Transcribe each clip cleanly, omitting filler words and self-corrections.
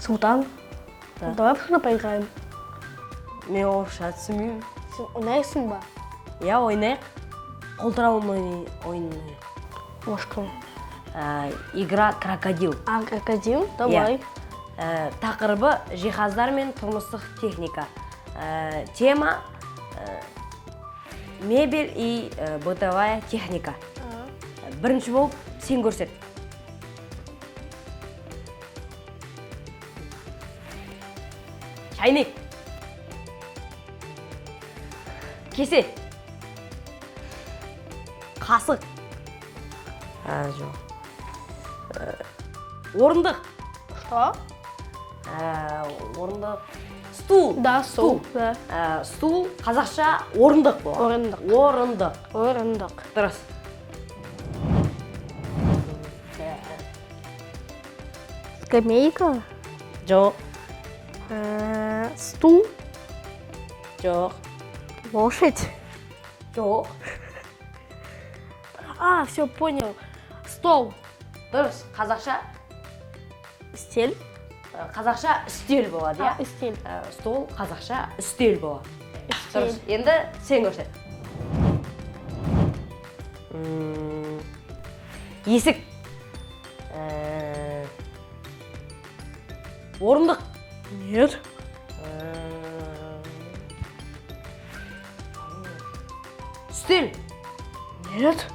Султан. Да. Давай просто поиграем. Мен орысша түсінбеймін. Сен ойнайсың ба? Я ойнайық. Қолтырауын ойнайық. Мошкин. Игра крокодил. А, крокодил? Давай. Тақырыбы жиһаздар мен тұрмыстық техника. Тема мебель и бытовая техника. Бірінші болып сен көрсет. Шайнек. Кесе. Қасық. Жоқ. Орындық. Что? Орындық. Стул. Да, стул. Да. Стул қазақша орындық болады. Орындық. Орындық. Орындық. Дұрыс. Скамейка. Жоқ. Стул. Жоқ. Лошадь. Жоқ. А, все, понял. Стол. Дұрыс. Қазақша Стель. қазақша үстел болады, А, иә? стель. Стол қазақша үстел болады. Стель. Дұрыс. Енді сен көрсет. Есік. Орындық. Нет. Үстел. Нет.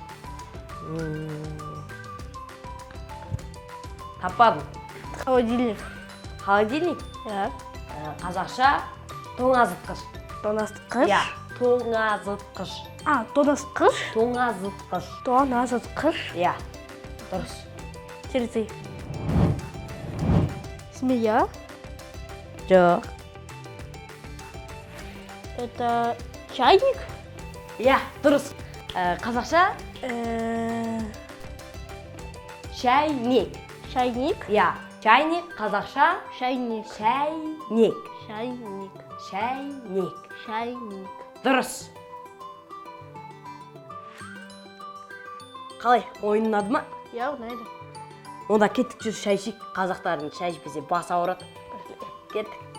Таппадым. Холодильник. Холодильник. Я. Қазақша тоңазытқыш. Тоңазытқыш. Иә, тоңазытқыш. А, тоңазытқыш. Тоңазытқыш. Тоңазытқыш. Иә, дұрыс. Теперь Змея. Жоқ. Это чайник. Иә, дұрыс. Қазақша шайнек. Чайник. Иә, чайник, қазақша Чайник. шайнек. Чайник. Шайнек. Чайник. Дұрыс. Қалай, ойын ұнады ма? Я знаю. Онда кеттік жүр шай ішейік. Қазақтардың шай ішпесе басы ауырады. Кеттік.